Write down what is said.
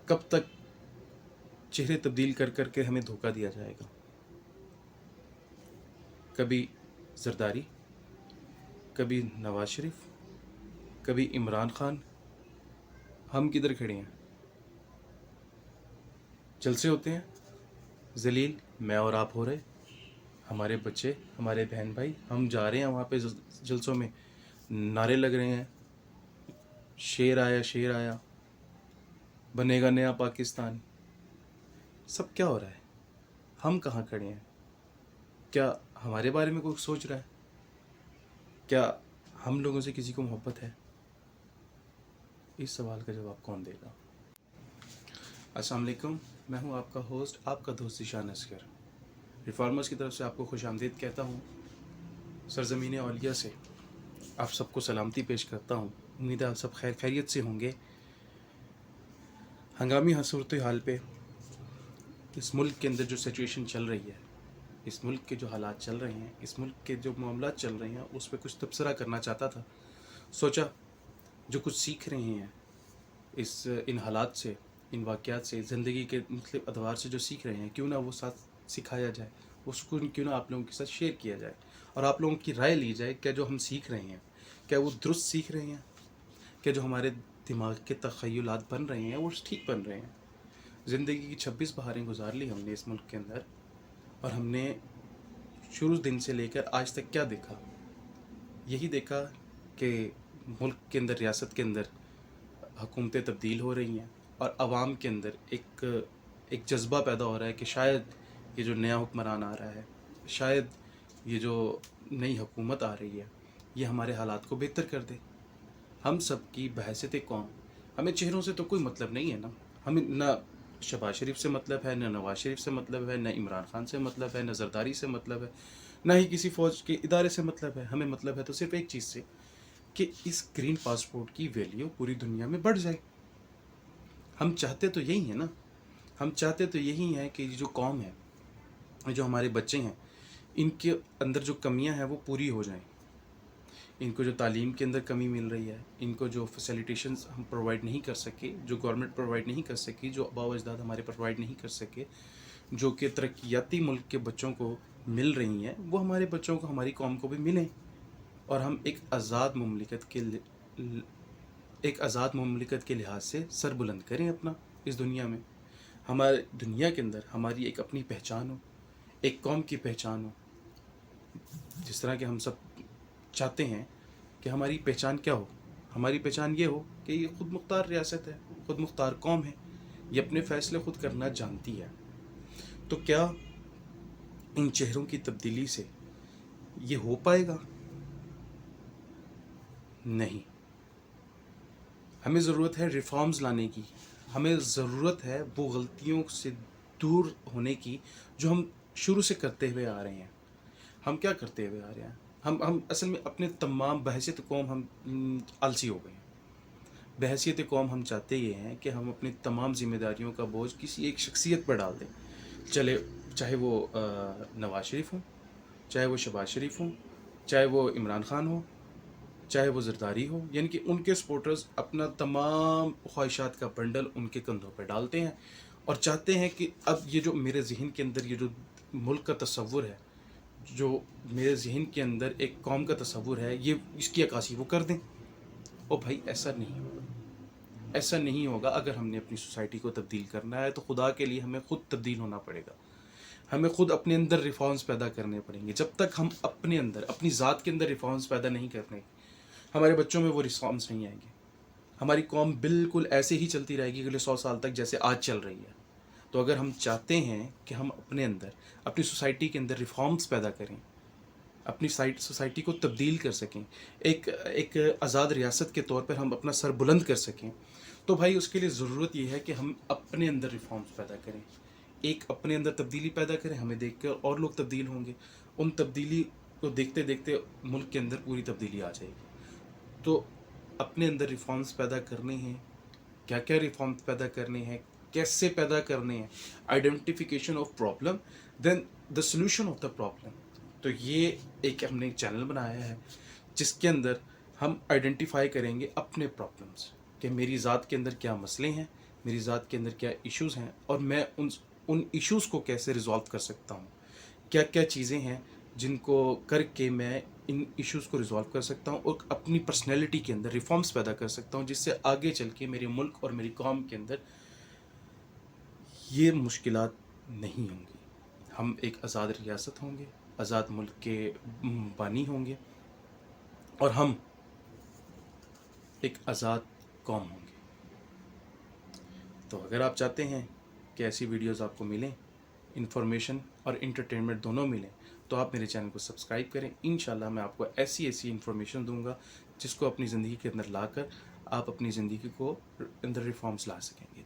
कब तक चेहरे तब्दील कर कर के हमें धोखा दिया जाएगा? कभी जरदारी, कभी नवाज शरीफ, कभी इमरान खान। हम किधर खड़े हैं? जलसे होते हैं, जलील मैं और आप हो रहे, हमारे बच्चे, हमारे बहन भाई, हम जा रहे हैं वहाँ पे जलसों में, नारे लग रहे हैं, शेर आया शेर आया, बनेगा नया पाकिस्तान। सब क्या हो रहा है? हम कहाँ खड़े हैं? क्या हमारे बारे में कोई सोच रहा है? क्या हम लोगों से किसी को मोहब्बत है? इस सवाल का जवाब कौन देगा? अस्सलाम वालेकुम, मैं हूं आपका होस्ट, आपका दोस्त ज़ीशान असगर। रिफॉर्मर्स की तरफ से आपको खुशामदीद कहता हूं। सरज़मीन औलिया से आप सबको सलामती पेश करता हूं। उम्मीद है आप सब खैर खैरियत से होंगे। हंगामी सूरत हाल पे इस मुल्क के अंदर जो सिचुएशन चल रही है, इस मुल्क के जो हालात चल रहे हैं, इस मुल्क के जो मामला चल रहे हैं, उस पर कुछ तबसरा करना चाहता था। सोचा जो कुछ सीख रहे हैं इन हालात से, इन वाक़यात से, ज़िंदगी के मुख्तलिफ़ अदवार से जो सीख रहे हैं, क्यों ना वो साथ सिखाया जाए, उसको क्यों ना आप लोगों के साथ शेयर किया जाए और आप लोगों की राय ली जाए। क्या जो हम सीख रहे हैं, क्या वो दुरुस्त सीख रहे हैं? क्या जो हमारे दिमाग के तख़य्युलात बन रहे हैं वो ठीक बन रहे हैं? ज़िंदगी की 26 बहारें गुजार ली हमने इस मुल्क के अंदर, और हमने शुरू दिन से लेकर आज तक क्या देखा? यही देखा कि मुल्क के अंदर, रियासत के अंदर हुकूमतें तब्दील हो रही हैं और आवाम के अंदर एक जज्बा पैदा हो रहा है कि शायद ये जो नया हुक्मरान आ रहा है, शायद ये जो नई हुकूमत आ रही है, ये हमारे हालात को बेहतर कर दे। हम सब की बहैसियत कौम, हमें चेहरों से तो कोई मतलब नहीं है ना। हमें ना शहबाज शरीफ से मतलब है, ना नवाज शरीफ से मतलब है, ना इमरान खान से मतलब है, ना जरदारी से मतलब है, ना ही किसी फ़ौज के इदारे से मतलब है। हमें मतलब है तो सिर्फ एक चीज़ से, कि इस ग्रीन पासपोर्ट की वैल्यू पूरी दुनिया में बढ़ जाए। हम चाहते तो यही है ना। हम चाहते तो यही हैं कि ये जो कौम है, जो हमारे बच्चे हैं, इनके अंदर जो कमियां हैं वो पूरी हो जाएं। इनको जो तालीम के अंदर कमी मिल रही है, इनको जो फैसिलिटेशंस हम प्रोवाइड नहीं कर सके, जो गवर्नमेंट प्रोवाइड नहीं कर सकी, जो आबा व अजदाद हमारे प्रोवाइड नहीं कर सके, जो कि तरक्याती मुल्क के बच्चों को मिल रही हैं, वो हमारे बच्चों को, हमारी कौम को भी मिलें। और हम एक आज़ाद मुमलिकत के लिहाज से सर बुलंद करें अपना इस दुनिया में। हमारे दुनिया के अंदर हमारी एक अपनी पहचान हो, एक कौम की पहचान हो। जिस तरह के हम सब चाहते हैं कि हमारी पहचान क्या हो, हमारी पहचान ये हो कि ये ख़ुद मुख्तार रियासत है, ख़ुद मुख्तार कौम है, ये अपने फ़ैसले ख़ुद करना जानती है। तो क्या इन चेहरों की तब्दीली से ये हो पाएगा? नहीं। हमें ज़रूरत है रिफ़ॉर्म्स लाने की, हमें ज़रूरत है वो गलतियों से दूर होने की जो हम शुरू से करते हुए आ रहे हैं। हम क्या करते हुए आ रहे हैं? हम असल में अपने तमाम बहैसियत कौम हम आलसी हो गए हैं। बहैसियत कौम हम चाहते ये हैं कि हम अपनी तमाम ज़िम्मेदारियों का बोझ किसी एक शख्सियत पर डाल दें। चले, चाहे वो नवाज शरीफ हों, चाहे वो शहबाज शरीफ हों, चाहे वो इमरान खान हो, चाहे वो जरदारी हो, यानी कि उनके सपोर्टर्स अपना तमाम ख्वाहिशात का बंडल उनके कंधों पर डालते हैं और चाहते हैं कि अब ये जो मेरे जहन के अंदर ये जो मुल्क का तसव्वुर है, जो मेरे जहन के अंदर एक कौम का तसव्वुर है, ये इसकी अक्कासी वो कर दें। ओ भाई, ऐसा नहीं होगा, ऐसा नहीं होगा। अगर हमने अपनी सोसाइटी को तब्दील करना है तो खुदा के लिए हमें ख़ुद तब्दील होना पड़ेगा। हमें ख़ुद अपने अंदर रिफॉर्म्स पैदा करने पड़ेंगे। जब तक हम अपने अंदर, अपनी ज़ात के अंदर रिफॉर्म्स पैदा नहीं करने, हमारे बच्चों में वो रिफॉर्म्स नहीं आएंगे। हमारी कौम बिल्कुल ऐसे ही चलती रहेगी अगले 100 साल तक जैसे आज चल रही है। तो अगर हम चाहते हैं कि हम अपने अंदर, अपनी सोसाइटी के अंदर रिफॉर्म्स पैदा करें, अपनी सोसाइटी को तब्दील कर सकें, एक एक आज़ाद रियासत के तौर पर हम अपना सर बुलंद कर सकें, तो भाई उसके लिए ज़रूरत ये है कि हम अपने अंदर रिफॉर्म्स पैदा करें, एक अपने अंदर तब्दीली पैदा करें। हमें देख कर और लोग तब्दील होंगे, उन तब्दीली को देखते देखते मुल्क के अंदर पूरी तब्दीली आ जाएगी। तो अपने अंदर रिफॉर्म्स पैदा करने हैं। क्या क्या रिफॉर्म्स पैदा करने हैं, कैसे पैदा करने हैं? Identification of problem, then the solution of the problem. तो ये एक हमने एक चैनल बनाया है जिसके अंदर हम आइडेंटिफाई करेंगे अपने प्रॉब्लम्स, कि मेरी ज़ात के अंदर क्या मसले हैं, میری ذات کے اندر کیا ایشوز ہیں اور میں ان ایشوز کو کیسے ریزالو کر سکتا ہوں، کیا کیا چیزیں ہیں جن کو کر کے میں ان ایشوز کو ریزالو کر سکتا ہوں اور اپنی پرسنالٹی کے اندر ریفارمز پیدا کر سکتا ہوں، جس سے آگے چل کے میرے ملک اور میری قوم کے اندر یہ مشکلات نہیں ہوں گی. ہم ایک آزاد ریاست ہوں گے، آزاد ملک کے بانی ہوں گے، اور ہم ایک آزاد قوم ہوں گے. تو اگر آپ چاہتے ہیں کہ ایسی ویڈیوز آپ کو ملیں، انفارمیشن اور انٹرٹینمنٹ دونوں ملیں، تو آپ میرے چینل کو سبسکرائب کریں. انشاءاللہ میں آپ کو ایسی انفارمیشن دوں گا جس کو اپنی زندگی کے اندر لا کر آپ اپنی زندگی کو اندر ریفارمز لا سکیں گے.